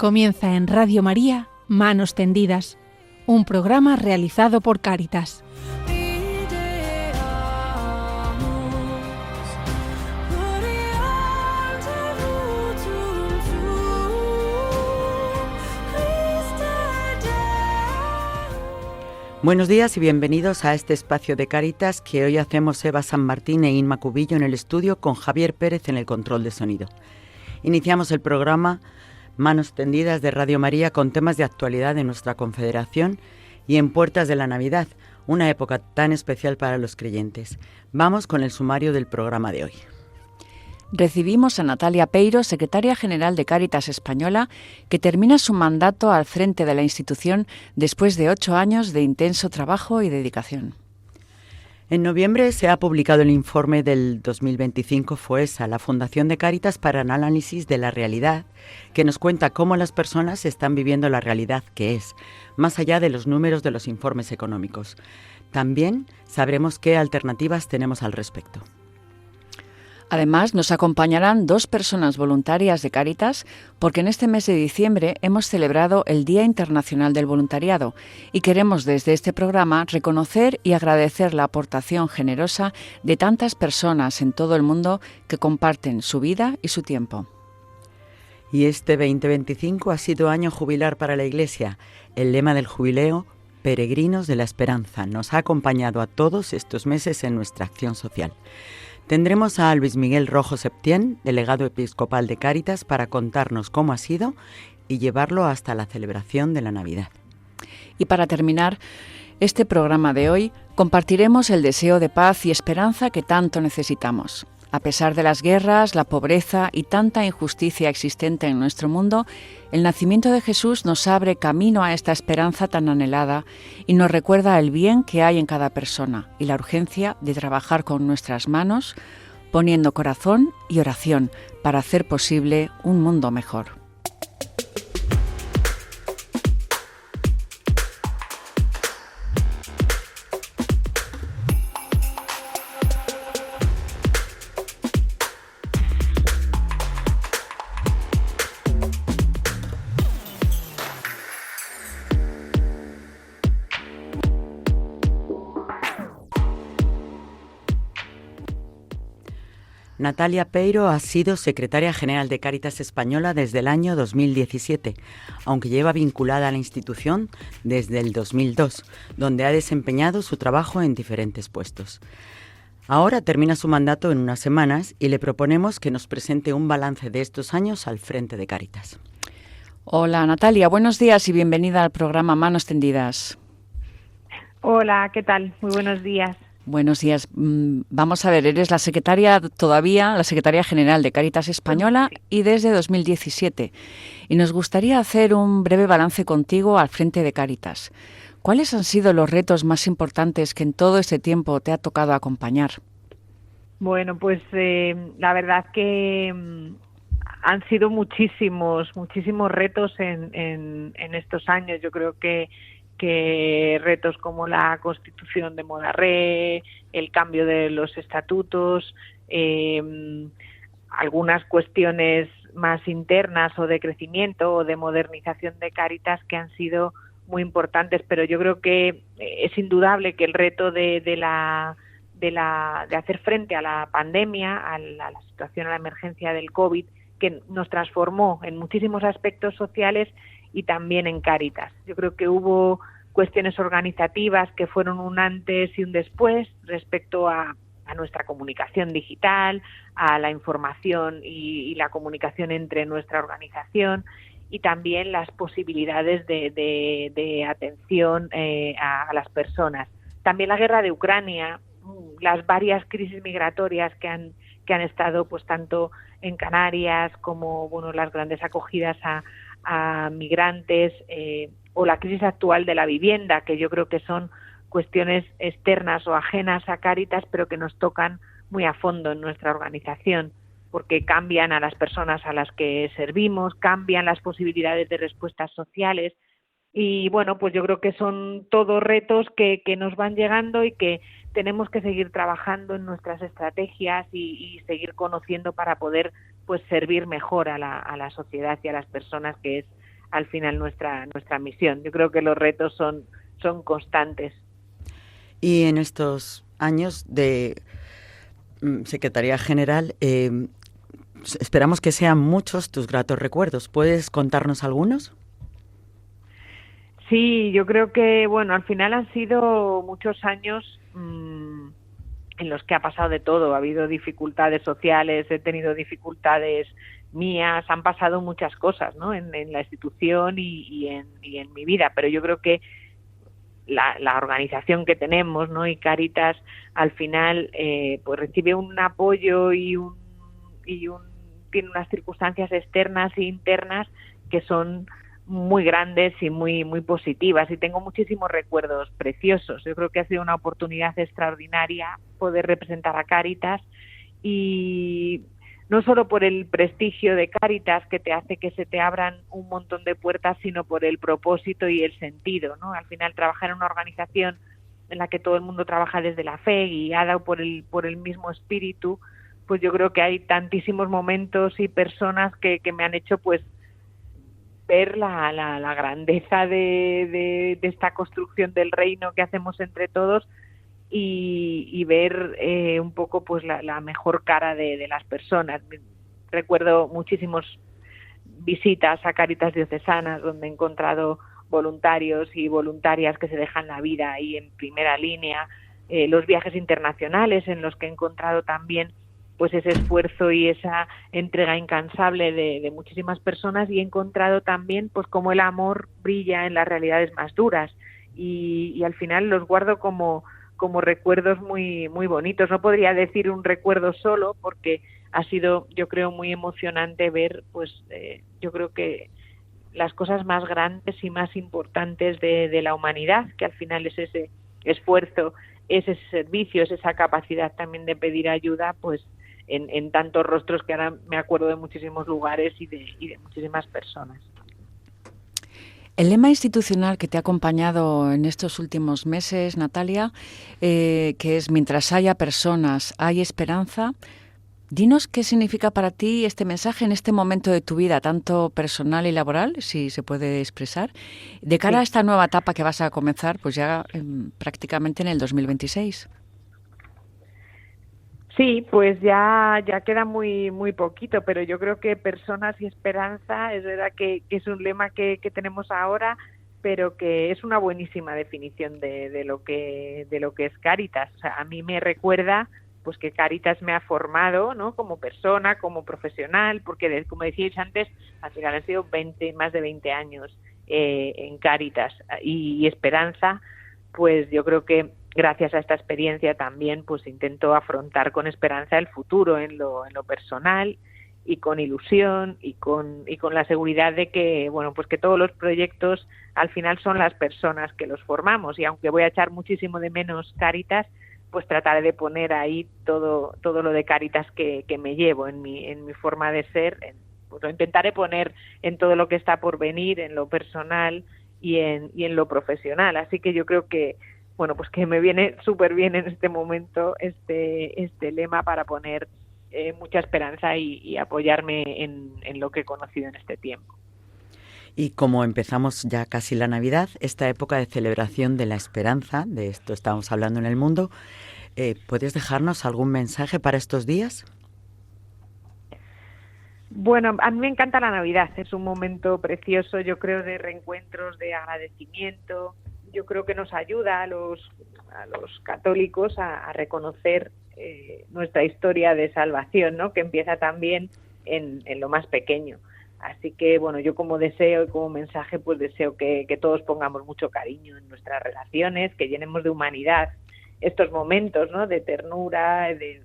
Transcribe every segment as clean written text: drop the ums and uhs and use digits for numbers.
Comienza en Radio María, Manos Tendidas, un programa realizado por Cáritas. Buenos días y bienvenidos a este espacio de Cáritas que hoy hacemos Eva San Martín e Inma Cubillo en el estudio con Javier Pérez en el control de sonido. Iniciamos el programa Manos Tendidas de Radio María con temas de actualidad de nuestra confederación y en puertas de la Navidad, una época tan especial para los creyentes. Vamos con el sumario del programa de hoy. Recibimos a Natalia Peiro, secretaria general de Cáritas Española, que termina su mandato al frente de la institución después de 8 años de intenso trabajo y dedicación. En noviembre se ha publicado el informe del 2025 FOESA, la Fundación de Cáritas para el Análisis de la Realidad, que nos cuenta cómo las personas están viviendo la realidad que es, más allá de los números de los informes económicos. También sabremos qué alternativas tenemos al respecto. Además, nos acompañarán 2 personas voluntarias de Cáritas, porque en este mes de diciembre hemos celebrado el Día Internacional del Voluntariado y queremos desde este programa reconocer y agradecer la aportación generosa de tantas personas en todo el mundo que comparten su vida y su tiempo. Y este 2025 ha sido año jubilar para la Iglesia. El lema del jubileo, Peregrinos de la Esperanza, nos ha acompañado a todos estos meses en nuestra acción social. Tendremos a Luis Miguel Rojo Septién, delegado episcopal de Cáritas, para contarnos cómo ha sido y llevarlo hasta la celebración de la Navidad. Y para terminar este programa de hoy, compartiremos el deseo de paz y esperanza que tanto necesitamos. A pesar de las guerras, la pobreza y tanta injusticia existente en nuestro mundo, el nacimiento de Jesús nos abre camino a esta esperanza tan anhelada y nos recuerda el bien que hay en cada persona y la urgencia de trabajar con nuestras manos, poniendo corazón y oración para hacer posible un mundo mejor. Natalia Peiro ha sido secretaria general de Cáritas Española desde el año 2017, aunque lleva vinculada a la institución desde el 2002, donde ha desempeñado su trabajo en diferentes puestos. Ahora termina su mandato en unas semanas y le proponemos que nos presente un balance de estos años al frente de Cáritas. Hola Natalia, buenos días y bienvenida al programa Manos Tendidas. Hola, ¿qué tal? Muy buenos días. Buenos días. Vamos a ver, eres la secretaria general de Cáritas Española y desde 2017. Y nos gustaría hacer un breve balance contigo al frente de Cáritas. ¿Cuáles han sido los retos más importantes que en todo este tiempo te ha tocado acompañar? Bueno, pues la verdad que han sido muchísimos retos en estos años. Yo creo que retos como la constitución de Modarré, el cambio de los estatutos, algunas cuestiones más internas o de crecimiento o de modernización de Cáritas que han sido muy importantes, pero yo creo que es indudable que el reto de hacer frente a la pandemia, a la situación, a la emergencia del COVID, que nos transformó en muchísimos aspectos sociales y también en Cáritas. Yo creo que hubo cuestiones organizativas que fueron un antes y un después respecto a nuestra comunicación digital, a la información y la comunicación entre nuestra organización y también las posibilidades de atención a las personas. También la guerra de Ucrania, las varias crisis migratorias que han estado pues tanto en Canarias como las grandes acogidas a migrantes o la crisis actual de la vivienda, que yo creo que son cuestiones externas o ajenas a Cáritas, pero que nos tocan muy a fondo en nuestra organización, porque cambian a las personas a las que servimos, cambian las posibilidades de respuestas sociales y pues yo creo que son todos retos que nos van llegando y que tenemos que seguir trabajando en nuestras estrategias y seguir conociendo para poder pues servir mejor a la sociedad y a las personas, que es al final nuestra misión. Yo creo que los retos son constantes. Y en estos años de Secretaría General, esperamos que sean muchos tus gratos recuerdos. ¿Puedes contarnos algunos? Sí, yo creo que, bueno, al final han sido muchos años en los que ha pasado de todo. Ha habido dificultades sociales, he tenido dificultades mías, han pasado muchas cosas, ¿no? En la institución y en mi vida, pero yo creo que la organización que tenemos, ¿no? Y Cáritas al final pues recibe un apoyo y tiene unas circunstancias externas e internas que son muy grandes y muy positivas, y tengo muchísimos recuerdos preciosos. Yo creo que ha sido una oportunidad extraordinaria poder representar a Cáritas, y no solo por el prestigio de Cáritas, que te hace que se te abran un montón de puertas, sino por el propósito y el sentido, ¿no? Al final, trabajar en una organización en la que todo el mundo trabaja desde la fe, guiada por el mismo espíritu, pues yo creo que hay tantísimos momentos y personas que me han hecho pues ver la grandeza de esta construcción del reino que hacemos entre todos, y ver un poco pues la mejor cara de las personas. Recuerdo muchísimas visitas a Cáritas diocesanas, donde he encontrado voluntarios y voluntarias que se dejan la vida ahí en primera línea, los viajes internacionales en los que he encontrado también pues ese esfuerzo y esa entrega incansable de muchísimas personas, y he encontrado también pues cómo el amor brilla en las realidades más duras, y al final los guardo como recuerdos muy bonitos. No podría decir un recuerdo solo, porque ha sido, yo creo, muy emocionante ver, pues yo creo que las cosas más grandes y más importantes de la humanidad, que al final es ese esfuerzo, es ese servicio, es esa capacidad también de pedir ayuda, pues en tantos rostros, que ahora me acuerdo de muchísimos lugares y de muchísimas personas. El lema institucional que te ha acompañado en estos últimos meses, Natalia, que es "Mientras haya personas, hay esperanza". Dinos qué significa para ti este mensaje en este momento de tu vida, tanto personal y laboral, si se puede expresar, de cara a esta nueva etapa que vas a comenzar pues ya prácticamente en el 2026. Sí, pues ya queda muy poquito, pero yo creo que personas y esperanza, es verdad que es un lema que tenemos ahora, pero que es una buenísima definición de lo que es Cáritas. O sea, a mí me recuerda pues que Cáritas me ha formado, ¿no? Como persona, como profesional, porque como decíais antes, al final han sido más de 20 años en Cáritas, y esperanza, pues yo creo que gracias a esta experiencia también pues intento afrontar con esperanza el futuro en lo personal, y con ilusión, y con la seguridad de que, bueno, pues que todos los proyectos al final son las personas que los formamos, y aunque voy a echar muchísimo de menos Cáritas, pues trataré de poner ahí todo lo de Cáritas que me llevo en mi forma de ser, pues lo intentaré poner en todo lo que está por venir, en lo personal y en lo profesional. Así que yo creo que, bueno, pues que me viene súper bien en este momento este lema para poner mucha esperanza y apoyarme en lo que he conocido en este tiempo. Y como empezamos ya casi la Navidad, esta época de celebración de la esperanza, de esto estamos hablando en el mundo, ¿puedes dejarnos algún mensaje para estos días? Bueno, a mí me encanta la Navidad, es un momento precioso, yo creo, de reencuentros, de agradecimiento. Yo creo que nos ayuda a los católicos a reconocer nuestra historia de salvación, ¿no? Que empieza también en lo más pequeño. Así que, bueno, yo como deseo y como mensaje, pues deseo que todos pongamos mucho cariño en nuestras relaciones, que llenemos de humanidad estos momentos, ¿no? De ternura, de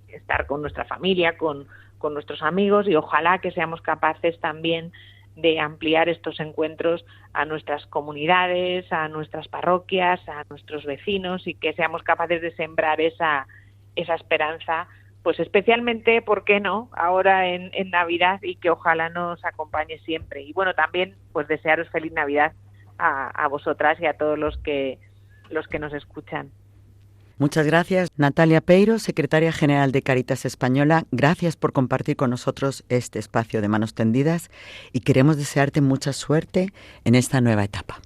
estar con nuestra familia, con nuestros amigos, y ojalá que seamos capaces también de ampliar estos encuentros a nuestras comunidades, a nuestras parroquias, a nuestros vecinos, y que seamos capaces de sembrar esa esperanza, pues especialmente, ¿por qué no?, ahora en Navidad, y que ojalá nos acompañe siempre. Y bueno, también pues desearos feliz Navidad a vosotras y a todos los que nos escuchan. Muchas gracias, Natalia Peiro, secretaria general de Cáritas Española. Gracias por compartir con nosotros este espacio de Manos Tendidas y queremos desearte mucha suerte en esta nueva etapa.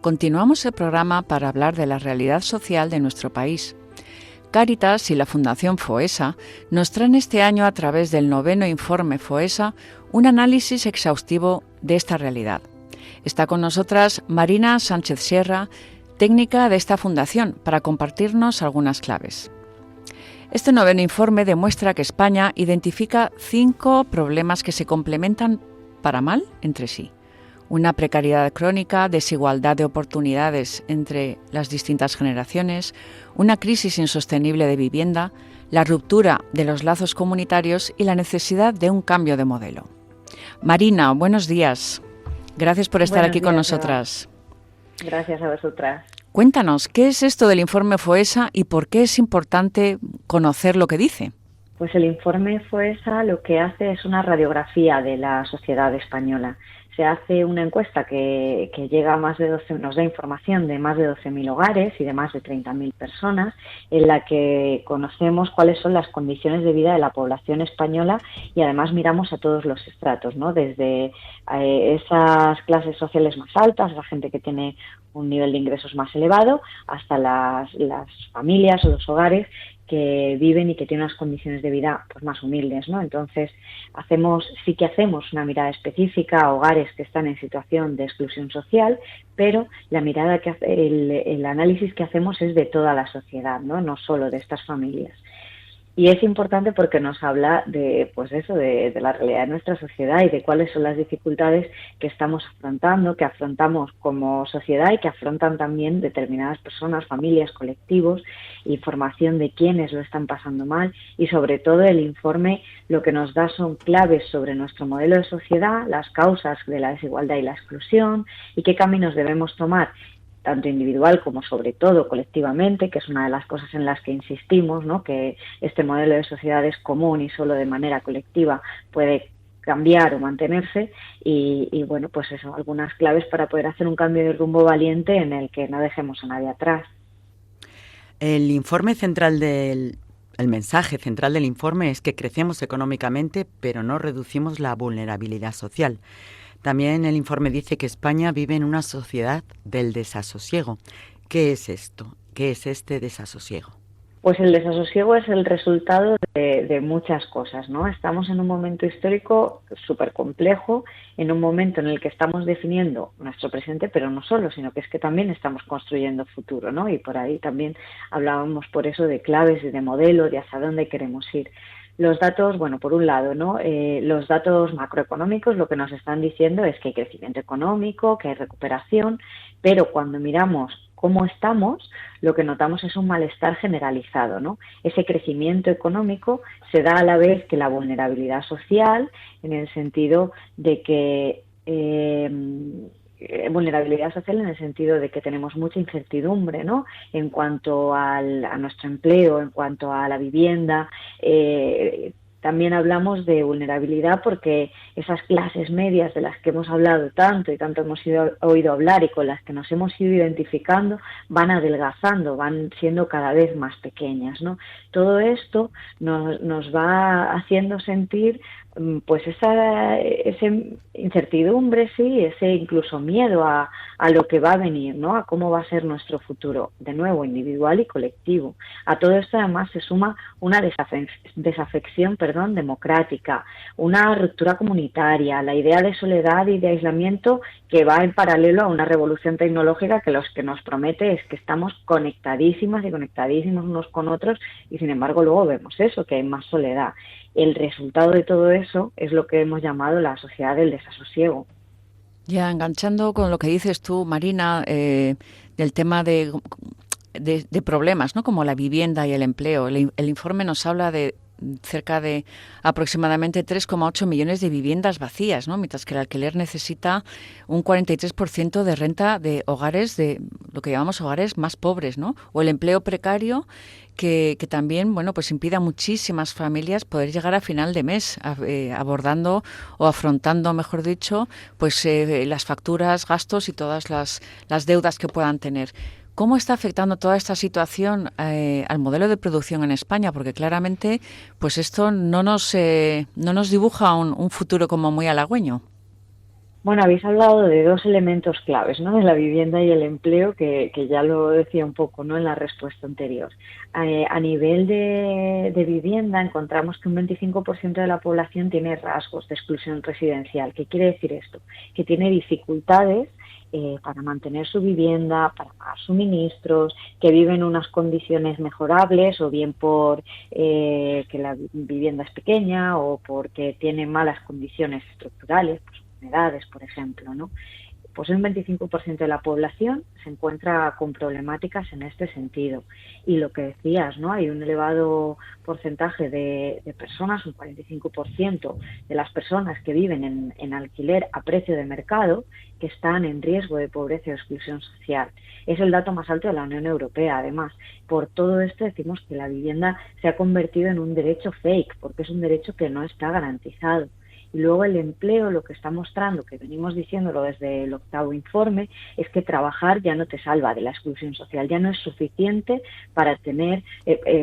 Continuamos el programa para hablar de la realidad social de nuestro país. Cáritas y la Fundación FOESA nos traen este año, a través del 9º informe FOESA, un análisis exhaustivo de esta realidad. Está con nosotras Marina Sánchez Sierra, técnica de esta fundación, para compartirnos algunas claves. Este 9º informe demuestra que España identifica 5 problemas que se complementan para mal entre sí. Una precariedad crónica, desigualdad de oportunidades entre las distintas generaciones, una crisis insostenible de vivienda, la ruptura de los lazos comunitarios y la necesidad de un cambio de modelo. Marina, buenos días. Gracias por estar aquí con nosotras. Gracias a vosotras. Cuéntanos, ¿qué es esto del informe FOESA y por qué es importante conocer lo que dice? Pues el informe FOESA lo que hace es una radiografía de la sociedad española. Se hace una encuesta que llega a más de 12, nos da información de más de 12.000 hogares y de más de 30.000 personas, en la que conocemos cuáles son las condiciones de vida de la población española y además miramos a todos los estratos, ¿no? Desde esas clases sociales más altas, la gente que tiene un nivel de ingresos más elevado, hasta las familias o los hogares que viven y que tienen unas condiciones de vida pues más humildes, ¿no? Entonces sí que hacemos una mirada específica a hogares que están en situación de exclusión social, pero la mirada el análisis que hacemos es de toda la sociedad, no solo de estas familias. Y es importante porque nos habla de la realidad de nuestra sociedad y de cuáles son las dificultades que estamos afrontando, que afrontamos como sociedad y que afrontan también determinadas personas, familias, colectivos, información de quiénes lo están pasando mal y sobre todo el informe lo que nos da son claves sobre nuestro modelo de sociedad, las causas de la desigualdad y la exclusión y qué caminos debemos tomar, tanto individual como sobre todo colectivamente, que es una de las cosas en las que insistimos, ¿no? Que este modelo de sociedad es común y solo de manera colectiva puede cambiar o mantenerse y bueno, pues eso, algunas claves para poder hacer un cambio de rumbo valiente en el que no dejemos a nadie atrás. El mensaje central del informe es que crecemos económicamente, pero no reducimos la vulnerabilidad social. También el informe dice que España vive en una sociedad del desasosiego. ¿Qué es esto? ¿Qué es este desasosiego? Pues el desasosiego es el resultado de muchas cosas, ¿no? Estamos en un momento histórico súper complejo, en un momento en el que estamos definiendo nuestro presente, pero no solo, sino que es que también estamos construyendo futuro, ¿no? Y por ahí también hablábamos por eso de claves y de modelo, de hacia dónde queremos ir. Los datos, bueno, por un lado, ¿no? Los datos macroeconómicos lo que nos están diciendo es que hay crecimiento económico, que hay recuperación, pero cuando miramos cómo estamos, lo que notamos es un malestar generalizado, ¿no? Ese crecimiento económico se da a la vez que la vulnerabilidad social, en el sentido de que vulnerabilidad social en el sentido de que tenemos mucha incertidumbre, ¿no? En cuanto a nuestro empleo, en cuanto a la vivienda. También hablamos de vulnerabilidad porque esas clases medias de las que hemos hablado tanto y tanto hemos oído hablar y con las que nos hemos ido identificando van adelgazando, van siendo cada vez más pequeñas, ¿no? Todo esto nos va haciendo sentir pues esa incertidumbre, sí, ese incluso miedo a lo que va a venir, ¿no? A cómo va a ser nuestro futuro, de nuevo, individual y colectivo. A todo esto además se suma una desafección, democrática, una ruptura comunitaria, la idea de soledad y de aislamiento que va en paralelo a una revolución tecnológica que lo que nos promete es que estamos conectadísimas y conectadísimos unos con otros y sin embargo luego vemos eso, que hay más soledad. El resultado de todo eso es lo que hemos llamado la sociedad del desasosiego. Ya, enganchando con lo que dices tú, Marina, del tema de problemas, ¿no? Como la vivienda y el empleo. El informe nos habla de cerca de aproximadamente 3,8 millones de viviendas vacías, ¿no? Mientras que el alquiler necesita un 43% de renta de hogares, de lo que llamamos hogares más pobres, ¿no? O el empleo precario que también, bueno, pues impide a muchísimas familias poder llegar a final de mes abordando o afrontando, mejor dicho, pues las facturas, gastos y todas las deudas que puedan tener. ¿Cómo está afectando toda esta situación al modelo de producción en España? Porque claramente, pues esto no nos dibuja un futuro como muy halagüeño. Bueno, habéis hablado de dos elementos claves, ¿no? De la vivienda y el empleo, que ya lo decía un poco, ¿no? En la respuesta anterior. A nivel de vivienda, encontramos que un 25% de la población tiene rasgos de exclusión residencial. ¿Qué quiere decir esto? Que tiene dificultades para mantener su vivienda, para pagar suministros, que vive en unas condiciones mejorables, o bien por que la vivienda es pequeña o porque tiene malas condiciones estructurales, pues enfermedades, por ejemplo, ¿no? Pues un 25% de la población se encuentra con problemáticas en este sentido. Y lo que decías, ¿no? Hay un elevado porcentaje de personas, un 45% de las personas que viven en alquiler a precio de mercado, que están en riesgo de pobreza o exclusión social. Es el dato más alto de la Unión Europea, además. Por todo esto decimos que la vivienda se ha convertido en un derecho fake, porque es un derecho que no está garantizado. Y luego el empleo, lo que está mostrando, que venimos diciéndolo desde el 8º informe, es que trabajar ya no te salva de la exclusión social, ya no es suficiente para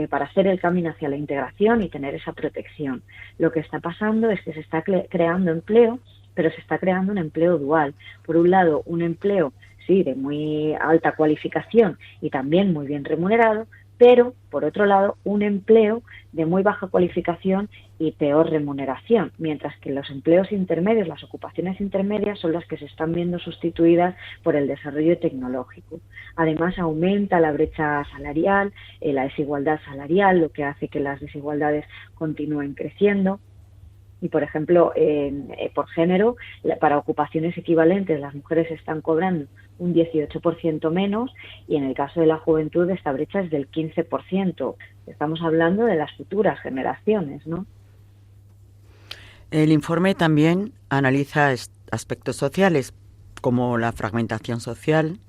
para hacer el camino hacia la integración y tener esa protección. Lo que está pasando es que se está creando empleo, pero se está creando un empleo dual. Por un lado, un empleo, sí, de muy alta cualificación y también muy bien remunerado, pero, por otro lado, un empleo de muy baja cualificación y peor remuneración, mientras que los empleos intermedios, las ocupaciones intermedias, son las que se están viendo sustituidas por el desarrollo tecnológico. Además, aumenta la brecha salarial, la desigualdad salarial, lo que hace que las desigualdades continúen creciendo. Y, por ejemplo, por género, para ocupaciones equivalentes, las mujeres están cobrando un 18% menos, y en el caso de la juventud esta brecha es del 15%. Estamos hablando de las futuras generaciones, ¿no? El informe también analiza aspectos sociales, como la fragmentación social,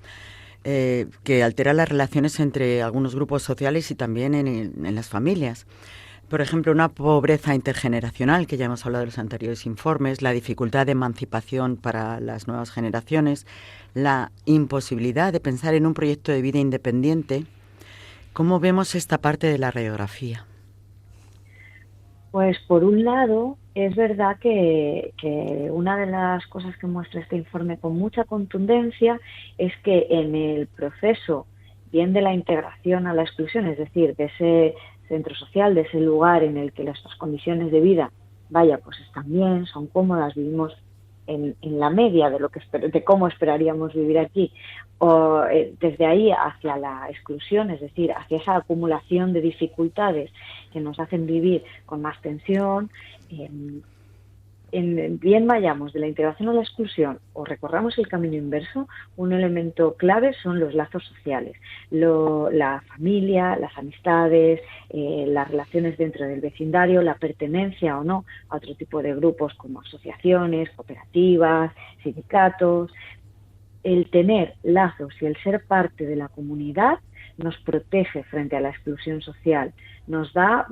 que altera las relaciones entre algunos grupos sociales y también en las familias. Por ejemplo, una pobreza intergeneracional, que ya hemos hablado de los anteriores informes, la dificultad de emancipación para las nuevas generaciones, la imposibilidad de pensar en un proyecto de vida independiente. ¿Cómo vemos esta parte de la radiografía? Pues por un lado, es verdad que una de las cosas que muestra este informe con mucha contundencia es que en el proceso, bien de la integración a la exclusión, es decir, de ese centro social, de ese lugar en el que nuestras condiciones de vida, pues están bien, son cómodas, vivimos en la media de cómo esperaríamos vivir aquí, o desde ahí hacia la exclusión, es decir, hacia esa acumulación de dificultades que nos hacen vivir con más tensión. Bien vayamos de la integración a la exclusión o recorramos el camino inverso, un elemento clave son los lazos sociales, la familia, las amistades, las relaciones dentro del vecindario, la pertenencia o no a otro tipo de grupos como asociaciones, cooperativas, sindicatos. El tener lazos y el ser parte de la comunidad nos protege frente a la exclusión social, nos da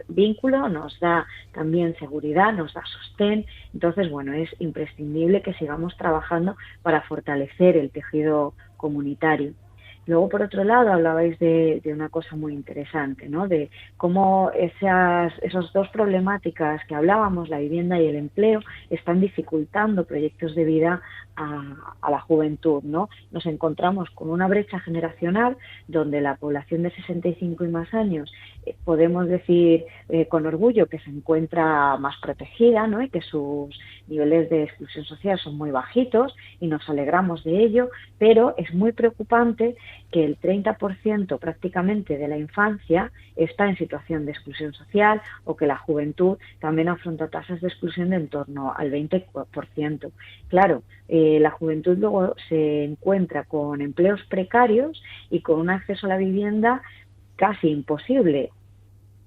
vínculo, nos da también seguridad, nos da sostén. Entonces, es imprescindible que sigamos trabajando para fortalecer el tejido comunitario. Luego, por otro lado, hablabais de una cosa muy interesante, ¿no? De cómo esas dos problemáticas que hablábamos, la vivienda y el empleo, están dificultando proyectos de vida a la juventud, ¿no? Nos encontramos con una brecha generacional donde la población de 65 y más años podemos decir con orgullo que se encuentra más protegida, ¿no? Y que sus niveles de exclusión social son muy bajitos y nos alegramos de ello, pero es muy preocupante que el 30% prácticamente de la infancia está en situación de exclusión social, o que la juventud también afronta tasas de exclusión de en torno al 20%. Claro, la juventud luego se encuentra con empleos precarios y con un acceso a la vivienda casi imposible.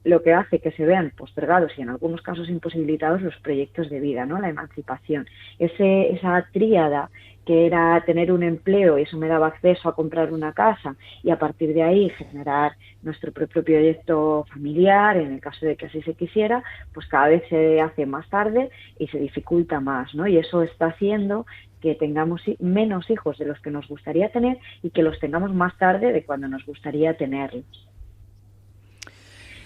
lo que hace que se vean postergados y en algunos casos imposibilitados los proyectos de vida, ¿no? La emancipación. Esa tríada que era tener un empleo y eso me daba acceso a comprar una casa y a partir de ahí generar nuestro propio proyecto familiar, en el caso de que así se quisiera, pues cada vez se hace más tarde y se dificulta más, ¿no? Y eso está haciendo que tengamos menos hijos de los que nos gustaría tener y que los tengamos más tarde de cuando nos gustaría tenerlos.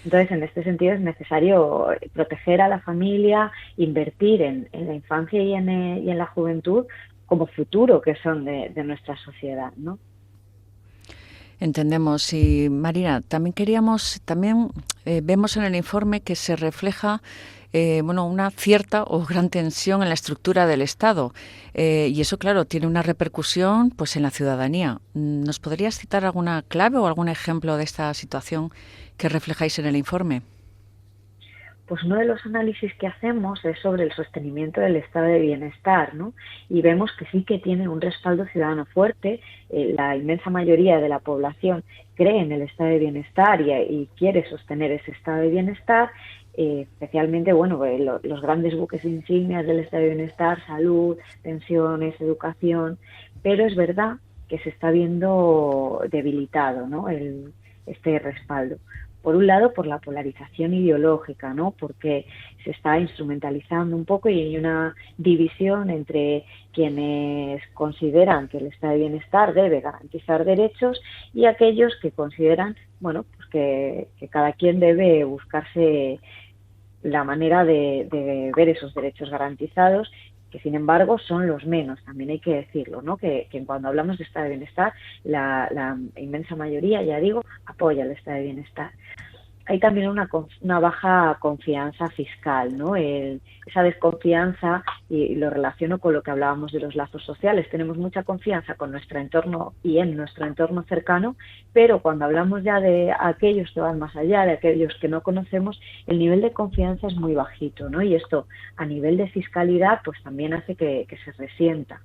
Entonces, en este sentido es necesario proteger a la familia, invertir en la infancia y en la juventud como futuro que son de nuestra sociedad, ¿no? Entendemos. Y Marina, también vemos en el informe que se refleja una cierta o gran tensión en la estructura del Estado y eso, claro, tiene una repercusión pues en la ciudadanía. ¿Nos podrías citar alguna clave o algún ejemplo de esta situación que reflejáis en el informe? Pues uno de los análisis que hacemos es sobre el sostenimiento del estado de bienestar, ¿no? Y vemos que sí que tiene un respaldo ciudadano fuerte. La inmensa mayoría de la población cree en el estado de bienestar y quiere sostener ese estado de bienestar, especialmente, los grandes buques insignias del estado de bienestar, salud, pensiones, educación, pero es verdad que se está viendo debilitado, ¿no? Este respaldo. Por un lado, por la polarización ideológica, ¿no? Porque se está instrumentalizando un poco y hay una división entre quienes consideran que el estado de bienestar debe garantizar derechos y aquellos que consideran, pues que cada quien debe buscarse la manera de ver esos derechos garantizados, que sin embargo son los menos, también hay que decirlo, ¿no? Que cuando hablamos de estado de bienestar, la inmensa mayoría, ya digo, apoya el estado de bienestar. Hay también una baja confianza fiscal, ¿no? Esa desconfianza, y lo relaciono con lo que hablábamos de los lazos sociales. Tenemos mucha confianza con nuestro entorno y en nuestro entorno cercano, pero cuando hablamos ya de aquellos que van más allá, de aquellos que no conocemos, el nivel de confianza es muy bajito, ¿no? Y esto a nivel de fiscalidad pues también hace que se resienta.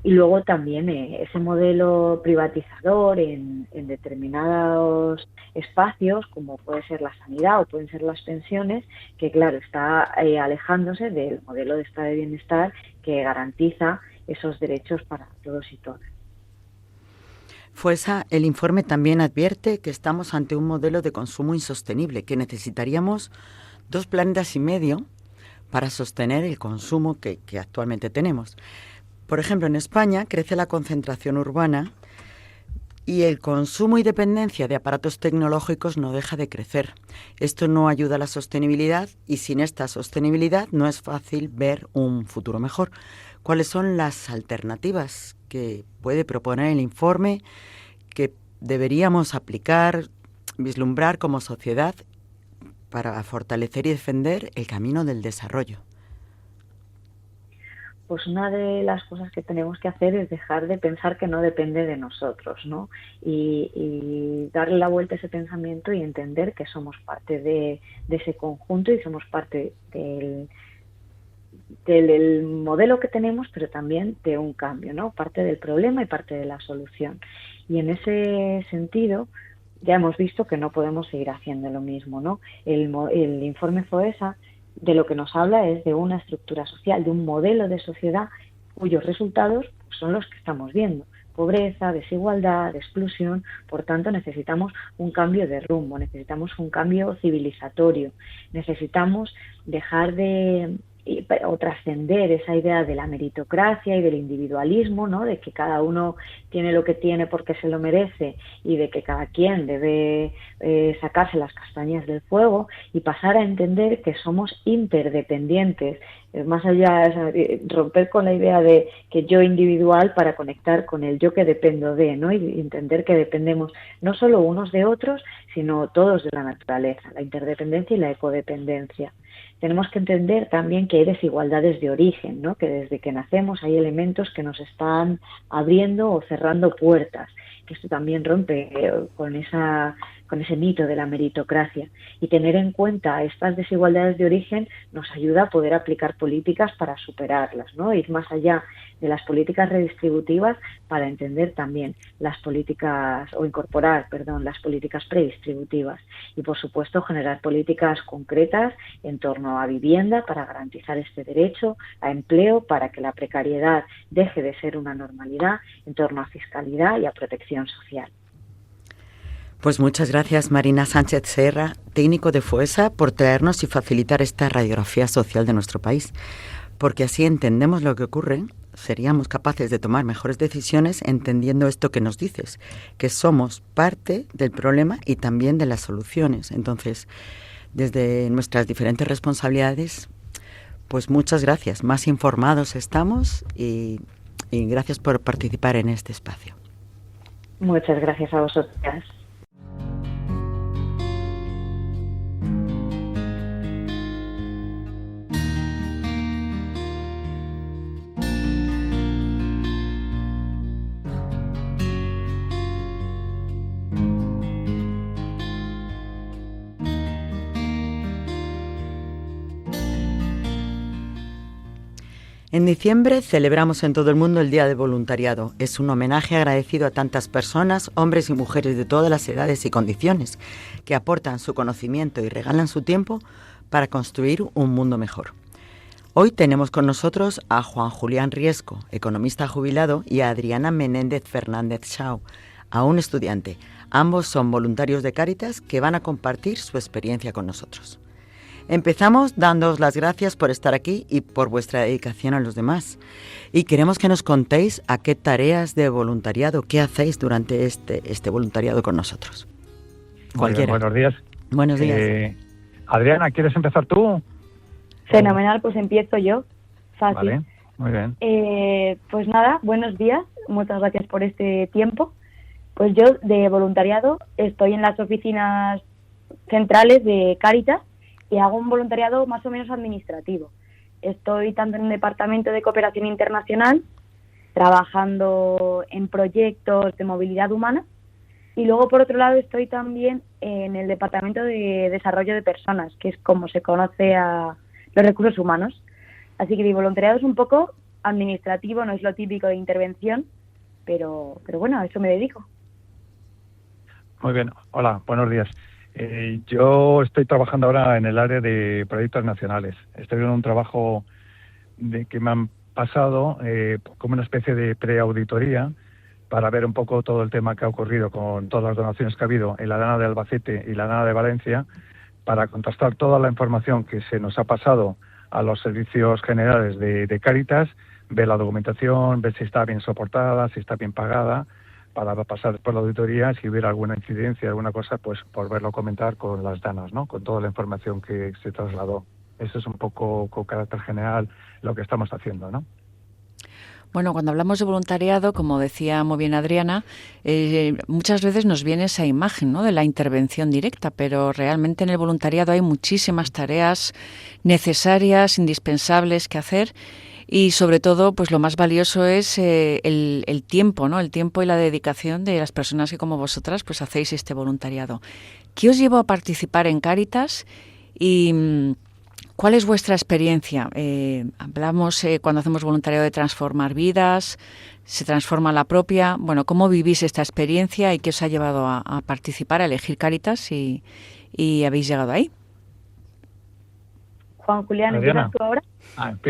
Y luego también ese modelo privatizador en determinados espacios, como puede ser la sanidad o pueden ser las pensiones, que claro, está alejándose del modelo de estado de bienestar que garantiza esos derechos para todos y todas. Fuesa, el informe también advierte que estamos ante un modelo de consumo insostenible, que necesitaríamos 2,5 planetas para sostener el consumo que actualmente tenemos. Por ejemplo, en España crece la concentración urbana y el consumo y dependencia de aparatos tecnológicos no deja de crecer. Esto no ayuda a la sostenibilidad y sin esta sostenibilidad no es fácil ver un futuro mejor. ¿Cuáles son las alternativas que puede proponer el informe que deberíamos aplicar, vislumbrar como sociedad para fortalecer y defender el camino del desarrollo? Pues una de las cosas que tenemos que hacer es dejar de pensar que no depende de nosotros, ¿no? Y darle la vuelta a ese pensamiento y entender que somos parte de ese conjunto y somos parte del modelo que tenemos, pero también de un cambio, ¿no? Parte del problema y parte de la solución. Y en ese sentido ya hemos visto que no podemos seguir haciendo lo mismo, ¿no? El informe FOESA de lo que nos habla es de una estructura social, de un modelo de sociedad cuyos resultados son los que estamos viendo. Pobreza, desigualdad, exclusión. Por tanto, necesitamos un cambio de rumbo, necesitamos un cambio civilizatorio, necesitamos dejar o trascender esa idea de la meritocracia y del individualismo, ¿no? De que cada uno tiene lo que tiene porque se lo merece y de que cada quien debe sacarse las castañas del fuego y pasar a entender que somos interdependientes, más allá, romper con la idea de que yo individual para conectar con el yo que dependo de, ¿no? Y entender que dependemos no solo unos de otros, sino todos de la naturaleza, la interdependencia y la ecodependencia. Tenemos que entender también que hay desigualdades de origen, ¿no? Que desde que nacemos hay elementos que nos están abriendo o cerrando puertas, que esto también rompe con esa con ese mito de la meritocracia. Y tener en cuenta estas desigualdades de origen nos ayuda a poder aplicar políticas para superarlas, ¿no? Ir más allá de las políticas redistributivas para entender también las políticas, o incorporar, perdón, las políticas predistributivas. Y, por supuesto, generar políticas concretas en torno a vivienda para garantizar este derecho, a empleo para que la precariedad deje de ser una normalidad, en torno a fiscalidad y a protección social. Pues muchas gracias, Marina Sánchez Serra, técnico de FOESA, por traernos y facilitar esta radiografía social de nuestro país, porque así entendemos lo que ocurre, seríamos capaces de tomar mejores decisiones entendiendo esto que nos dices, que somos parte del problema y también de las soluciones. Entonces, desde nuestras diferentes responsabilidades, pues muchas gracias, más informados estamos y gracias por participar en este espacio. Muchas gracias a vosotras. En diciembre celebramos en todo el mundo el Día del Voluntariado. Es un homenaje agradecido a tantas personas, hombres y mujeres de todas las edades y condiciones, que aportan su conocimiento y regalan su tiempo para construir un mundo mejor. Hoy tenemos con nosotros a Juan Julián Riesco, economista jubilado, y a Adriana Menéndez Fernández Shaw, a un estudiante. Ambos son voluntarios de Cáritas que van a compartir su experiencia con nosotros. Empezamos dándoos las gracias por estar aquí y por vuestra dedicación a los demás. Y queremos que nos contéis a qué tareas de voluntariado, qué hacéis durante este voluntariado con nosotros. Cualquiera. Buenos días. Buenos días. Adriana, ¿quieres empezar tú? Fenomenal, pues empiezo yo. Fácil. Vale, muy bien. Pues nada, buenos días. Muchas gracias por este tiempo. Pues yo de voluntariado estoy en las oficinas centrales de Cáritas y hago un voluntariado más o menos administrativo. Estoy tanto en un departamento de cooperación internacional, trabajando en proyectos de movilidad humana, y luego por otro lado estoy también en el departamento de desarrollo de personas, que es como se conoce a los recursos humanos. Así que mi voluntariado es un poco administrativo, no es lo típico de intervención, pero bueno, a eso me dedico. Muy bien. Hola, buenos días. Yo estoy trabajando ahora en el área de proyectos nacionales. Estoy en un trabajo que me han pasado como una especie de preauditoría para ver un poco todo el tema que ha ocurrido con todas las donaciones que ha habido en la Dana de Albacete y la Dana de Valencia, para contrastar toda la información que se nos ha pasado a los servicios generales de Cáritas, ver la documentación, ver si está bien soportada, si está bien pagada, para pasar después la auditoría, si hubiera alguna incidencia, alguna cosa, pues volverlo a comentar con las danas, ¿no? Con toda la información que se trasladó. Eso es un poco con carácter general lo que estamos haciendo, ¿no? Bueno, cuando hablamos de voluntariado, como decía muy bien Adriana, muchas veces nos viene esa imagen, ¿no?, de la intervención directa, pero realmente en el voluntariado hay muchísimas tareas necesarias, indispensables que hacer. Y sobre todo, pues lo más valioso es el tiempo, ¿no? El tiempo y la dedicación de las personas que, como vosotras, pues hacéis este voluntariado. ¿Qué os llevó a participar en Cáritas y cuál es vuestra experiencia? Hablamos cuando hacemos voluntariado de transformar vidas, se transforma la propia. Bueno, ¿cómo vivís esta experiencia y qué os ha llevado a participar, a elegir Cáritas y habéis llegado ahí? Juan Julián, ¿empiezas tú ahora?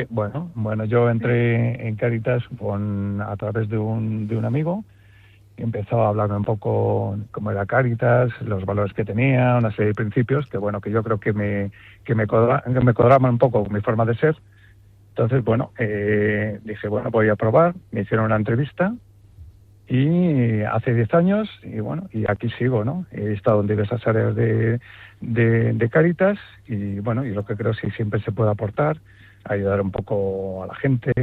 Bueno, yo entré en Cáritas a través de un amigo que empezó a hablarme un poco cómo era Cáritas, los valores que tenía, una serie de principios que yo creo que me cuadraban un poco con mi forma de ser. Entonces, dije, voy a probar. Me hicieron una entrevista y hace 10 años, y aquí sigo, ¿no? He estado en diversas áreas de Cáritas y lo que creo sí siempre se puede aportar, ayudar un poco a la gente,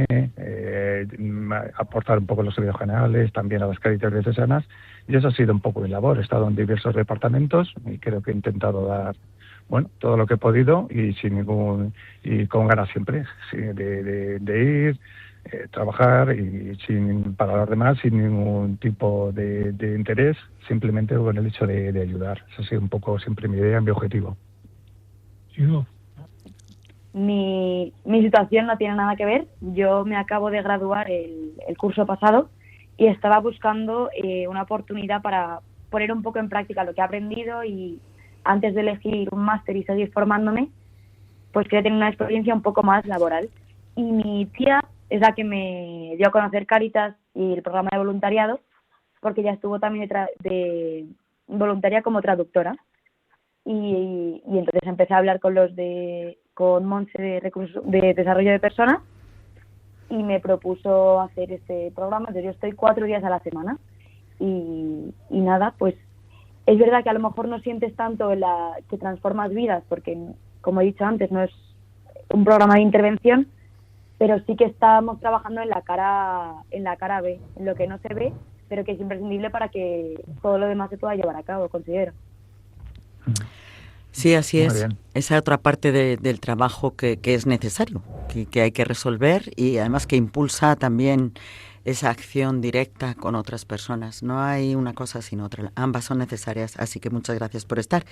aportar un poco a los servicios generales, también a las Cáritas diocesanas, y eso ha sido un poco mi labor. He estado en diversos departamentos y creo que he intentado dar todo lo que he podido y con ganas siempre, sí, de ir, trabajar y para los demás sin ningún tipo de interés, simplemente con el hecho de ayudar. Esa ha sido un poco siempre mi idea, mi objetivo. Mi situación no tiene nada que ver. Yo me acabo de graduar el curso pasado y estaba buscando una oportunidad para poner un poco en práctica lo que he aprendido, y antes de elegir un máster y seguir formándome, pues quería tener una experiencia un poco más laboral. Y mi tía es la que me dio a conocer Cáritas y el programa de voluntariado, porque ella estuvo también de voluntaria como traductora. Y entonces empecé a hablar con Montse de Desarrollo de Personas, y me propuso hacer este programa. Entonces yo estoy 4 días a la semana y nada, pues es verdad que a lo mejor no sientes tanto que transformas vidas, porque como he dicho antes no es un programa de intervención, pero sí que estamos trabajando en la cara B, en lo que no se ve, pero que es imprescindible para que todo lo demás se pueda llevar a cabo, considero. Sí, así Muy es. bien. Esa otra parte del trabajo que es necesario, que hay que resolver, y además que impulsa también esa acción directa con otras personas. No hay una cosa sin otra, ambas son necesarias, así que muchas gracias por estar.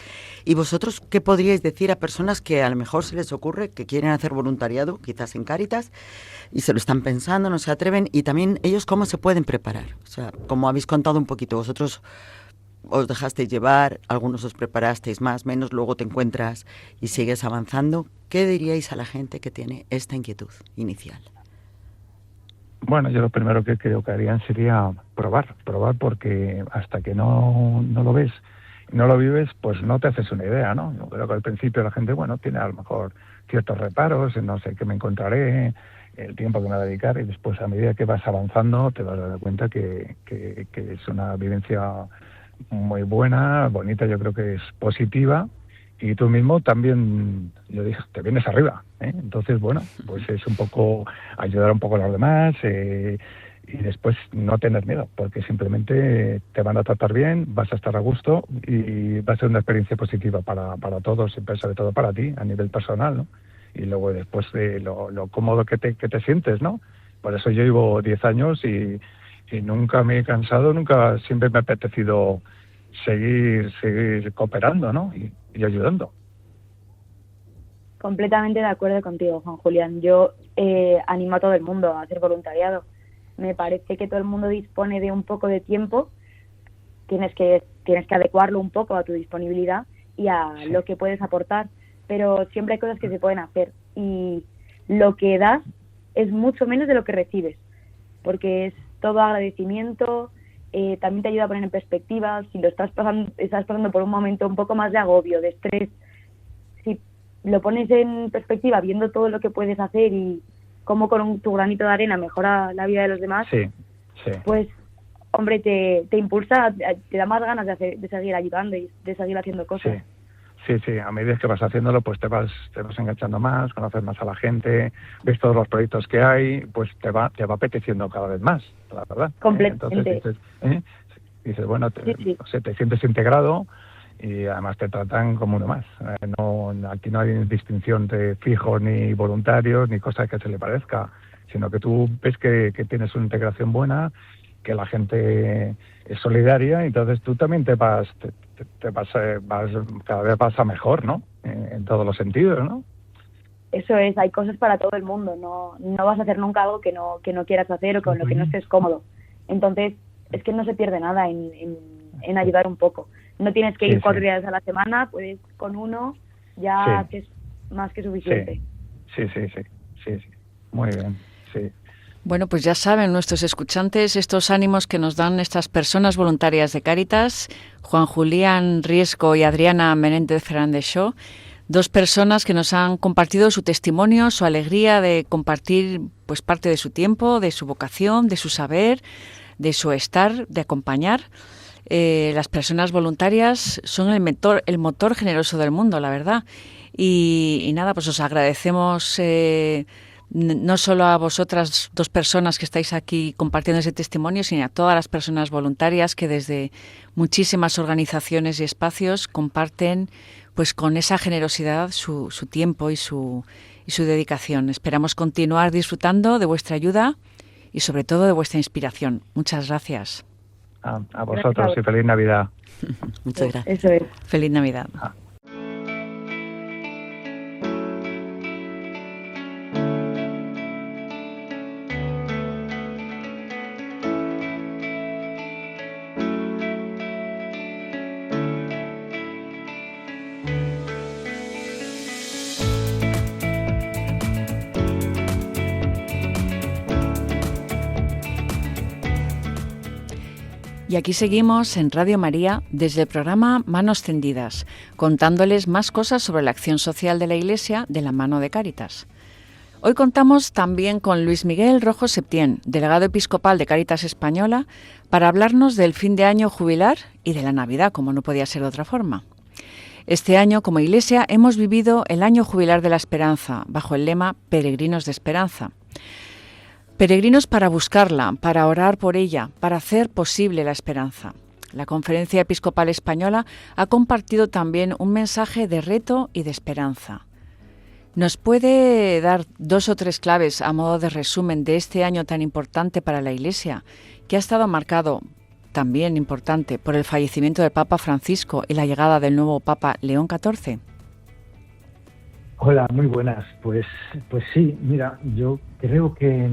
¿Y vosotros qué podríais decir a personas que a lo mejor se les ocurre que quieren hacer voluntariado, quizás en Cáritas, y se lo están pensando, no se atreven, y también ellos cómo se pueden preparar? O sea, como habéis contado un poquito, vosotros os dejasteis llevar, algunos os preparasteis más, menos, luego te encuentras y sigues avanzando. ¿Qué diríais a la gente que tiene esta inquietud inicial? Bueno, yo lo primero que creo que harían sería probar porque hasta que no lo ves, no lo vives, pues no te haces una idea, ¿no? Yo creo que al principio la gente, bueno, tiene a lo mejor ciertos reparos, no sé qué me encontraré, el tiempo que me va a dedicar, y después a medida que vas avanzando te vas a dar cuenta que es una vivencia muy buena, bonita, yo creo que es positiva, y tú mismo también, yo dije, te vienes arriba, ¿eh? Entonces, bueno, pues es un poco ayudar un poco a los demás, y después no tener miedo, porque simplemente te van a tratar bien, vas a estar a gusto y va a ser una experiencia positiva para todos, y sobre todo para ti a nivel personal, ¿no? Y luego después lo cómodo que te sientes, ¿no? Por eso yo llevo 10 años y nunca me he cansado, nunca, siempre me ha apetecido seguir cooperando, ¿no? Y ayudando. Completamente de acuerdo contigo, Juan Julián. Yo animo a todo el mundo a hacer voluntariado. Me parece que todo el mundo dispone de un poco de tiempo. Tienes que adecuarlo un poco a tu disponibilidad y a lo que puedes aportar, pero siempre hay cosas que se pueden hacer, y lo que das es mucho menos de lo que recibes, porque es todo agradecimiento. También te ayuda a poner en perspectiva si lo estás pasando por un momento un poco más de agobio, de estrés. Si lo pones en perspectiva viendo todo lo que puedes hacer y cómo con tu granito de arena mejora la vida de los demás, pues hombre, te impulsa, te da más ganas de seguir ayudando y de seguir haciendo cosas. Sí, a medida que vas haciéndolo, pues te vas enganchando más, conoces más a la gente, ves todos los proyectos que hay, pues te va apeteciendo cada vez más, la verdad. Completamente. Entonces dices, bueno, te sientes integrado y además te tratan como uno más. Aquí no hay distinción de fijos ni voluntarios ni cosas que se le parezca, sino que tú ves que tienes una integración buena, que la gente es solidaria, y entonces tú también te vas cada vez vas a mejor, ¿no? En todos los sentidos, ¿no? Eso es, hay cosas para todo el mundo, no vas a hacer nunca algo que no quieras hacer o con lo que no estés cómodo. Entonces, es que no se pierde nada en ayudar un poco. No tienes que ir 4 días a la semana, puedes con uno ya, que es más que suficiente. Sí. Muy bien, sí. Bueno, pues ya saben nuestros escuchantes estos ánimos que nos dan estas personas voluntarias de Cáritas, Juan Julián Riesco y Adriana Menéndez Fernández Shaw, 2 personas que nos han compartido su testimonio, su alegría de compartir pues parte de su tiempo, de su vocación, de su saber, de su estar, de acompañar. Las personas voluntarias son el motor generoso del mundo, la verdad. Y nada, pues os agradecemos no solo a vosotras 2 personas que estáis aquí compartiendo ese testimonio, sino a todas las personas voluntarias que desde muchísimas organizaciones y espacios comparten pues con esa generosidad su tiempo y su y su dedicación. Esperamos continuar disfrutando de vuestra ayuda y sobre todo de vuestra inspiración. Muchas gracias. A vosotros y feliz Navidad. Muchas gracias. Eso es. Feliz Navidad. Y aquí seguimos en Radio María desde el programa Manos Tendidas, contándoles más cosas sobre la acción social de la Iglesia de la mano de Cáritas. Hoy contamos también con Luis Miguel Rojo Septién, delegado episcopal de Cáritas Española, para hablarnos del fin de año jubilar y de la Navidad, como no podía ser de otra forma. Este año, como Iglesia, hemos vivido el año jubilar de la esperanza, bajo el lema Peregrinos de Esperanza. Peregrinos para buscarla, para orar por ella, para hacer posible la esperanza. La Conferencia Episcopal Española ha compartido también un mensaje de reto y de esperanza. ¿Nos puede dar 2 o 3 claves a modo de resumen de este año tan importante para la Iglesia, que ha estado marcado, también importante, por el fallecimiento del Papa Francisco y la llegada del nuevo Papa León XIV? Hola, muy buenas. Pues sí, mira, yo creo que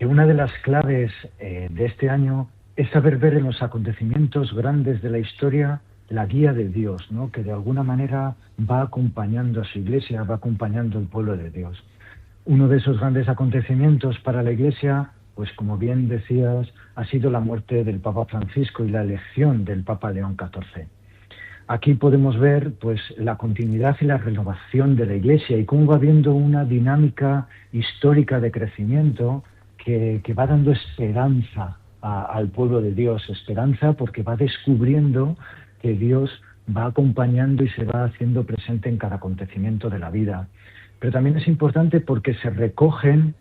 una de las claves de este año es saber ver en los acontecimientos grandes de la historia la guía de Dios, ¿no? Que de alguna manera va acompañando a su Iglesia, va acompañando al pueblo de Dios. Uno de esos grandes acontecimientos para la Iglesia, pues como bien decías, ha sido la muerte del Papa Francisco y la elección del Papa León XIV. Aquí podemos ver pues la continuidad y la renovación de la Iglesia y cómo va habiendo una dinámica histórica de crecimiento que va dando esperanza al pueblo de Dios, esperanza porque va descubriendo que Dios va acompañando y se va haciendo presente en cada acontecimiento de la vida. Pero también es importante porque se recogen,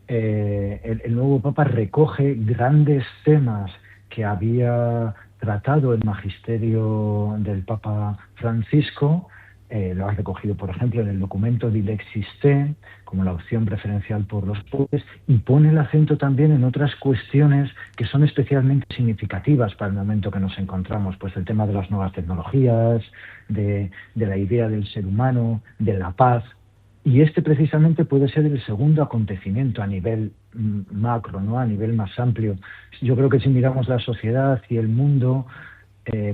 el nuevo Papa recoge grandes temas que había tratado el magisterio del Papa Francisco. Lo ha recogido, por ejemplo, en el documento Dilexis Te, como la opción preferencial por los pobres, y pone el acento también en otras cuestiones que son especialmente significativas para el momento que nos encontramos, pues el tema de las nuevas tecnologías, de la idea del ser humano, de la paz. Y este precisamente puede ser el segundo acontecimiento a nivel macro, ¿no? A nivel más amplio. Yo creo que si miramos la sociedad y el mundo,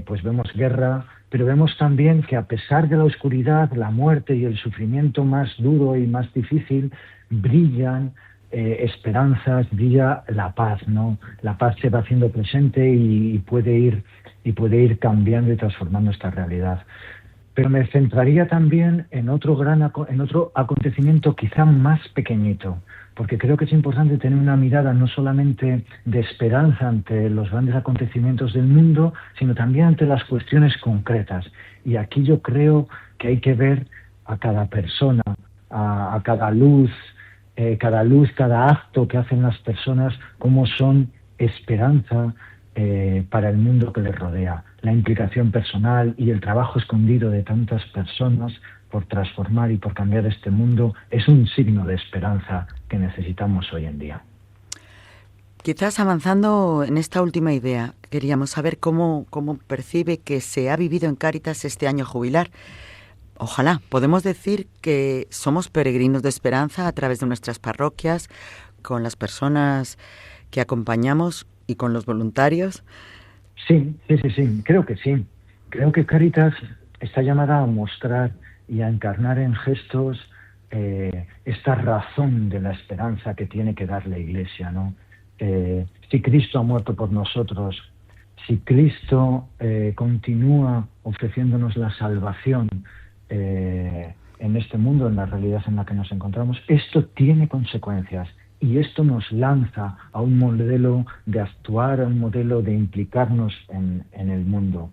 pues vemos guerra, pero vemos también que a pesar de la oscuridad, la muerte y el sufrimiento más duro y más difícil, brillan esperanzas, brilla la paz, ¿no? La paz se va haciendo presente y puede ir cambiando y transformando esta realidad. Pero me centraría también en otro acontecimiento quizá más pequeñito, porque creo que es importante tener una mirada no solamente de esperanza ante los grandes acontecimientos del mundo, sino también ante las cuestiones concretas. Y aquí yo creo que hay que ver a cada persona, a cada luz, cada acto que hacen las personas, cómo son esperanza para el mundo que les rodea. La implicación personal y el trabajo escondido de tantas personas por transformar y por cambiar este mundo es un signo de esperanza que necesitamos hoy en día. Quizás avanzando en esta última idea, queríamos saber cómo percibe que se ha vivido en Cáritas este año jubilar. Ojalá, podemos decir que somos peregrinos de esperanza a través de nuestras parroquias, con las personas que acompañamos y con los voluntarios. Sí, creo que sí. Creo que Cáritas está llamada a mostrar y a encarnar en gestos esta razón de la esperanza que tiene que dar la Iglesia, ¿no? Si Cristo ha muerto por nosotros, si Cristo continúa ofreciéndonos la salvación en este mundo, en la realidad en la que nos encontramos, esto tiene consecuencias. Y esto nos lanza a un modelo de actuar, a un modelo de implicarnos en el mundo.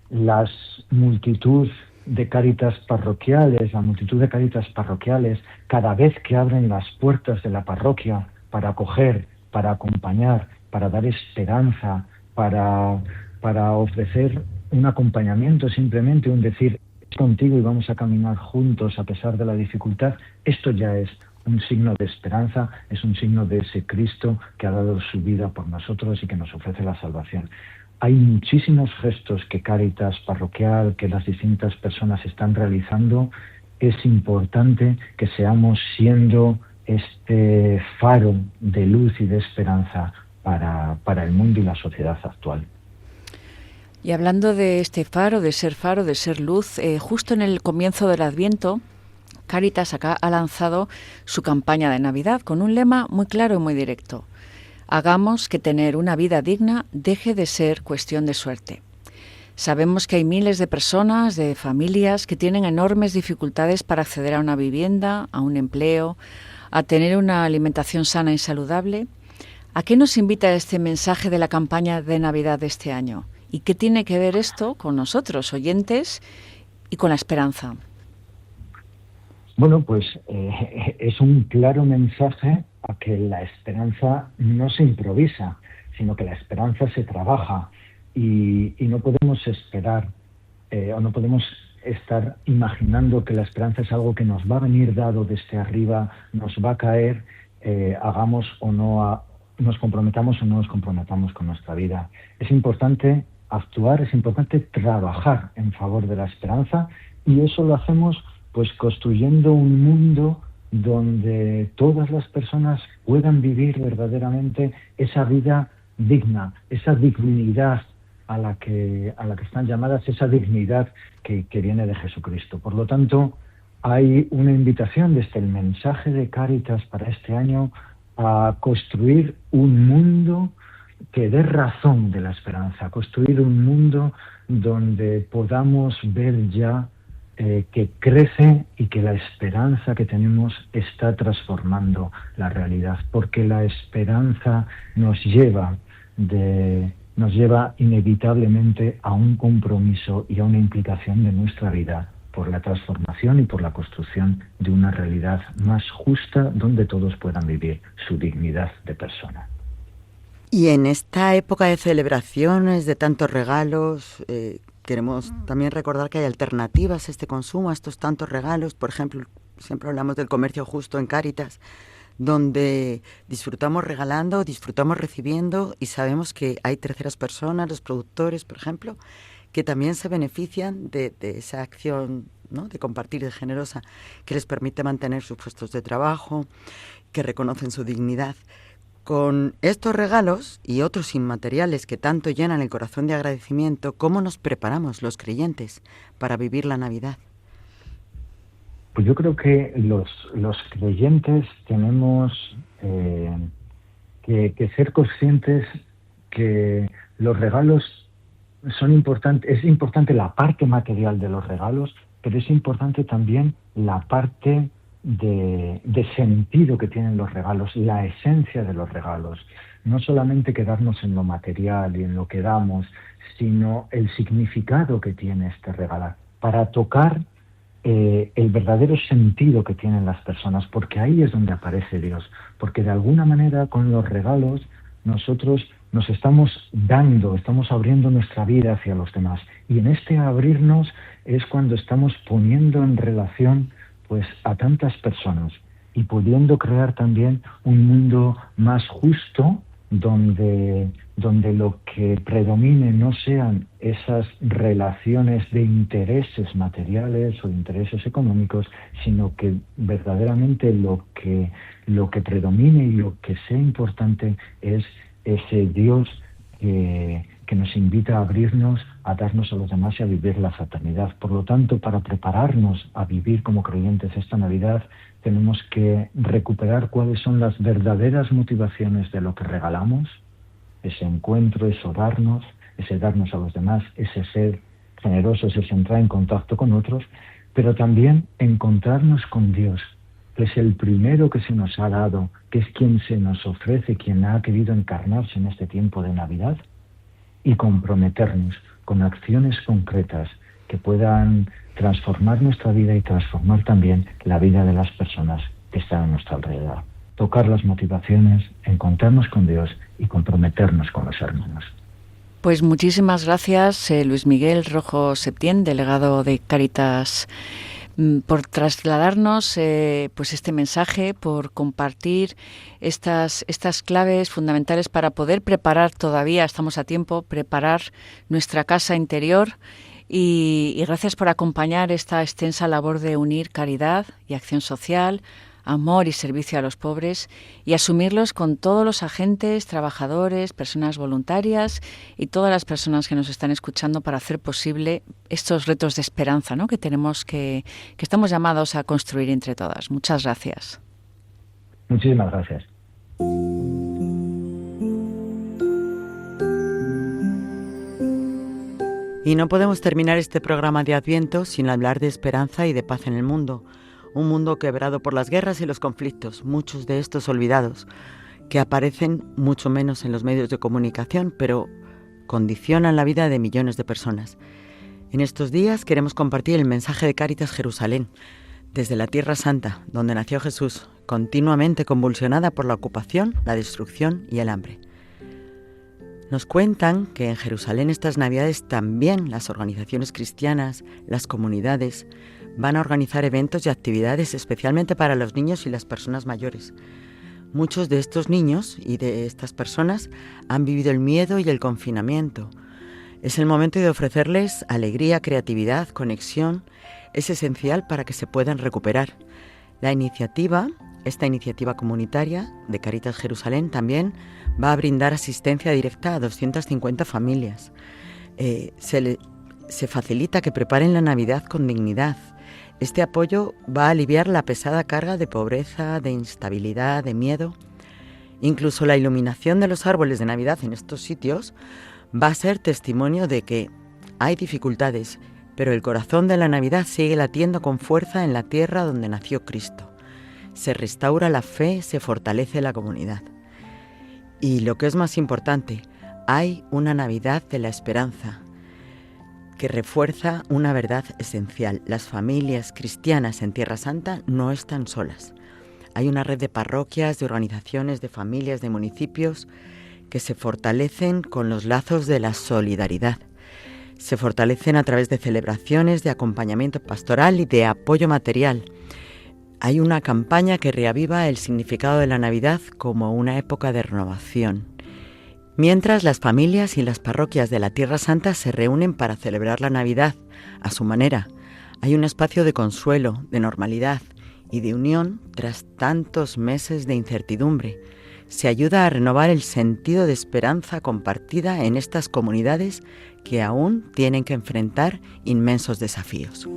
La multitud de cáritas parroquiales, cada vez que abren las puertas de la parroquia para acoger, para acompañar, para dar esperanza, para ofrecer un acompañamiento, simplemente un decir, contigo y vamos a caminar juntos a pesar de la dificultad, esto ya es un signo de esperanza, es un signo de ese Cristo que ha dado su vida por nosotros y que nos ofrece la salvación. Hay muchísimos gestos que Cáritas parroquial, que las distintas personas están realizando. Es importante que seamos siendo este faro de luz y de esperanza para el mundo y la sociedad actual. Y hablando de este faro, de ser luz, justo en el comienzo del Adviento, Cáritas acá ha lanzado su campaña de Navidad con un lema muy claro y muy directo. Hagamos que tener una vida digna deje de ser cuestión de suerte. Sabemos que hay miles de personas, de familias, que tienen enormes dificultades para acceder a una vivienda, a un empleo, a tener una alimentación sana y saludable. ¿A qué nos invita este mensaje de la campaña de Navidad de este año? ¿Y qué tiene que ver esto con nosotros, oyentes, y con la esperanza? Bueno, pues es un claro mensaje a que la esperanza no se improvisa, sino que la esperanza se trabaja y no podemos esperar o no podemos estar imaginando que la esperanza es algo que nos va a venir dado desde arriba, nos va a caer, hagamos o no, nos comprometamos o no nos comprometamos con nuestra vida. Es importante actuar, es importante trabajar en favor de la esperanza y eso lo hacemos pues construyendo un mundo donde todas las personas puedan vivir verdaderamente esa vida digna, esa dignidad a la que están llamadas, esa dignidad que viene de Jesucristo. Por lo tanto, hay una invitación desde el mensaje de Cáritas para este año a construir un mundo que dé razón de la esperanza, construir un mundo donde podamos ver ya que crece y que la esperanza que tenemos está transformando la realidad, porque la esperanza nos lleva inevitablemente a un compromiso y a una implicación de nuestra vida por la transformación y por la construcción de una realidad más justa donde todos puedan vivir su dignidad de persona. Y en esta época de celebraciones, de tantos regalos, queremos también recordar que hay alternativas a este consumo, a estos tantos regalos. Por ejemplo, siempre hablamos del comercio justo en Cáritas, donde disfrutamos regalando, disfrutamos recibiendo y sabemos que hay terceras personas, los productores, por ejemplo, que también se benefician de esa acción, ¿no?, de compartir, de generosa, que les permite mantener sus puestos de trabajo, que reconocen su dignidad. Con estos regalos y otros inmateriales que tanto llenan el corazón de agradecimiento, ¿cómo nos preparamos los creyentes para vivir la Navidad? Pues yo creo que los creyentes tenemos que ser conscientes que los regalos son importantes. Es importante la parte material de los regalos, pero es importante también la parte de sentido que tienen los regalos, la esencia de los regalos. No solamente quedarnos en lo material y en lo que damos, sino el significado que tiene este regalar, para tocar el verdadero sentido que tienen las personas, porque ahí es donde aparece Dios, porque de alguna manera con los regalos nosotros nos estamos dando, estamos abriendo nuestra vida hacia los demás, y en este abrirnos es cuando estamos poniendo en relación pues a tantas personas y pudiendo crear también un mundo más justo donde lo que predomine no sean esas relaciones de intereses materiales o intereses económicos, sino que verdaderamente lo que predomine y lo que sea importante es ese Dios que nos invita a abrirnos, a darnos a los demás y a vivir la fraternidad. Por lo tanto, para prepararnos a vivir como creyentes esta Navidad, tenemos que recuperar cuáles son las verdaderas motivaciones de lo que regalamos, ese encuentro, ese darnos a los demás, ese ser generosos, ese entrar en contacto con otros, pero también encontrarnos con Dios, que es el primero que se nos ha dado, que es quien se nos ofrece, quien ha querido encarnarse en este tiempo de Navidad, y comprometernos con acciones concretas que puedan transformar nuestra vida y transformar también la vida de las personas que están a nuestro alrededor. Tocar las motivaciones, encontrarnos con Dios y comprometernos con los hermanos. Pues muchísimas gracias, Luis Miguel Rojo Septién, delegado de Cáritas, por trasladarnos pues este mensaje, por compartir estas claves fundamentales para poder preparar, todavía estamos a tiempo, preparar nuestra casa interior. Y gracias por acompañar esta extensa labor de unir caridad y acción social, amor y servicio a los pobres, y asumirlos con todos los agentes, trabajadores, personas voluntarias y todas las personas que nos están escuchando para hacer posible estos retos de esperanza, ¿no?, que tenemos que estamos llamados a construir entre todas. Muchas gracias. Muchísimas gracias. Y no podemos terminar este programa de Adviento sin hablar de esperanza y de paz en el mundo. Un mundo quebrado por las guerras y los conflictos, muchos de estos olvidados, que aparecen mucho menos en los medios de comunicación, pero condicionan la vida de millones de personas. En estos días queremos compartir el mensaje de Cáritas Jerusalén, desde la Tierra Santa, donde nació Jesús, continuamente convulsionada por la ocupación, la destrucción y el hambre. Nos cuentan que en Jerusalén estas Navidades también las organizaciones cristianas, las comunidades, van a organizar eventos y actividades especialmente para los niños y las personas mayores. Muchos de estos niños y de estas personas han vivido el miedo y el confinamiento. Es el momento de ofrecerles alegría, creatividad, conexión. Es esencial para que se puedan recuperar. Esta iniciativa comunitaria de Cáritas Jerusalén también va a brindar asistencia directa a 250 familias. Se facilita que preparen la Navidad con dignidad. Este apoyo va a aliviar la pesada carga de pobreza, de instabilidad, de miedo. Incluso la iluminación de los árboles de Navidad en estos sitios va a ser testimonio de que hay dificultades, pero el corazón de la Navidad sigue latiendo con fuerza en la tierra donde nació Cristo. Se restaura la fe, se fortalece la comunidad. Y lo que es más importante, hay una Navidad de la esperanza, que refuerza una verdad esencial. Las familias cristianas en Tierra Santa no están solas. Hay una red de parroquias, de organizaciones, de familias, de municipios que se fortalecen con los lazos de la solidaridad. Se fortalecen a través de celebraciones, de acompañamiento pastoral y de apoyo material. Hay una campaña que reaviva el significado de la Navidad como una época de renovación. Mientras las familias y las parroquias de la Tierra Santa se reúnen para celebrar la Navidad a su manera, hay un espacio de consuelo, de normalidad y de unión tras tantos meses de incertidumbre. Se ayuda a renovar el sentido de esperanza compartida en estas comunidades que aún tienen que enfrentar inmensos desafíos.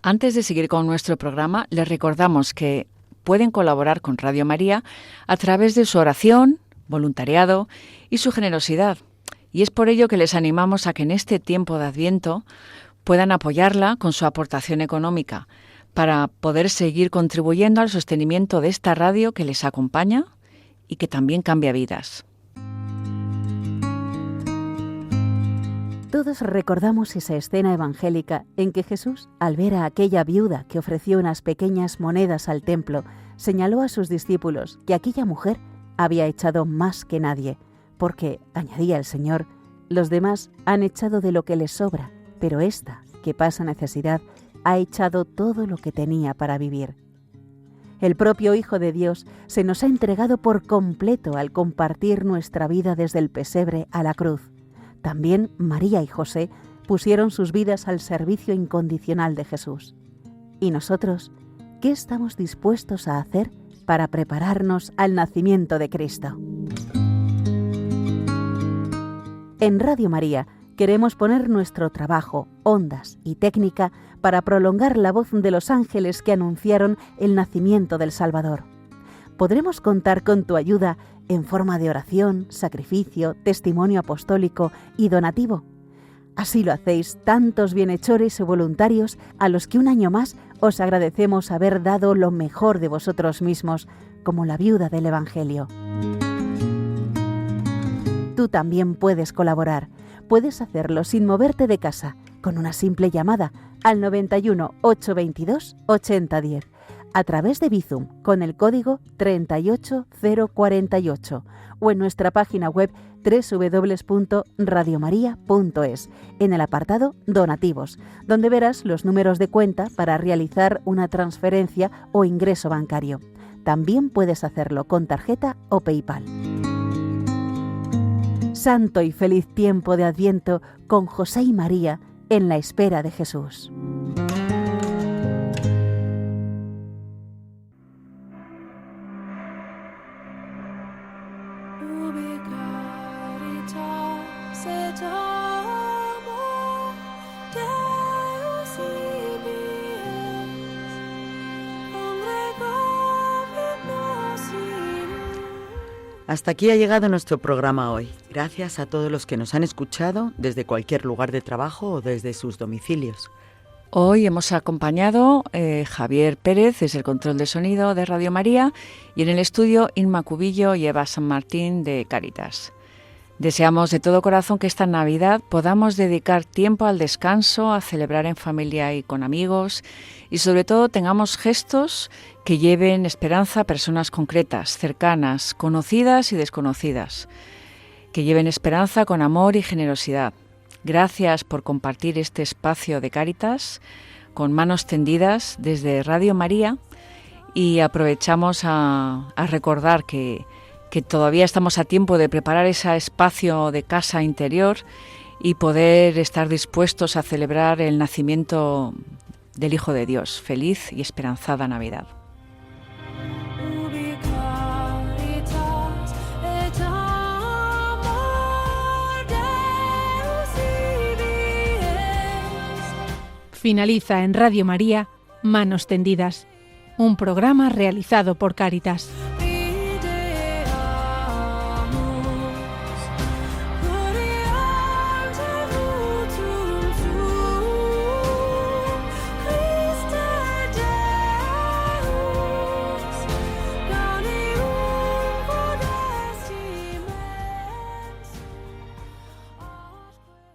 Antes de seguir con nuestro programa, les recordamos que pueden colaborar con Radio María a través de su oración, voluntariado y su generosidad. Y es por ello que les animamos a que en este tiempo de Adviento puedan apoyarla con su aportación económica para poder seguir contribuyendo al sostenimiento de esta radio que les acompaña y que también cambia vidas. Todos recordamos esa escena evangélica en que Jesús, al ver a aquella viuda que ofreció unas pequeñas monedas al templo, señaló a sus discípulos que aquella mujer había echado más que nadie, porque, añadía el Señor, los demás han echado de lo que les sobra, pero esta, que pasa necesidad, ha echado todo lo que tenía para vivir. El propio Hijo de Dios se nos ha entregado por completo al compartir nuestra vida desde el pesebre a la cruz. También María y José pusieron sus vidas al servicio incondicional de Jesús. ¿Y nosotros qué estamos dispuestos a hacer para prepararnos al nacimiento de Cristo? En Radio María queremos poner nuestro trabajo, ondas y técnica para prolongar la voz de los ángeles que anunciaron el nacimiento del Salvador. ¿Podremos contar con tu ayuda en forma de oración, sacrificio, testimonio apostólico y donativo? Así lo hacéis tantos bienhechores y voluntarios a los que un año más os agradecemos haber dado lo mejor de vosotros mismos, como la viuda del Evangelio. Tú también puedes colaborar. Puedes hacerlo sin moverte de casa, con una simple llamada al 91 822 8010. a través de Bizum con el código 38048 o en nuestra página web www.radiomaria.es en el apartado Donativos, donde verás los números de cuenta para realizar una transferencia o ingreso bancario. También puedes hacerlo con tarjeta o PayPal. Santo y feliz tiempo de Adviento con José y María en la espera de Jesús. Hasta aquí ha llegado nuestro programa hoy. Gracias a todos los que nos han escuchado desde cualquier lugar de trabajo o desde sus domicilios. Hoy hemos acompañado Javier Pérez desde el control de sonido de Radio María y en el estudio Inma Cubillo y Eva San Martín de Cáritas. Deseamos de todo corazón que esta Navidad podamos dedicar tiempo al descanso, a celebrar en familia y con amigos y sobre todo tengamos gestos que lleven esperanza a personas concretas, cercanas, conocidas y desconocidas, que lleven esperanza con amor y generosidad. Gracias por compartir este espacio de Cáritas con manos tendidas desde Radio María y aprovechamos a recordar que todavía estamos a tiempo de preparar ese espacio de casa interior y poder estar dispuestos a celebrar el nacimiento del Hijo de Dios. Feliz y esperanzada Navidad. Finaliza en Radio María Manos Tendidas, un programa realizado por Cáritas.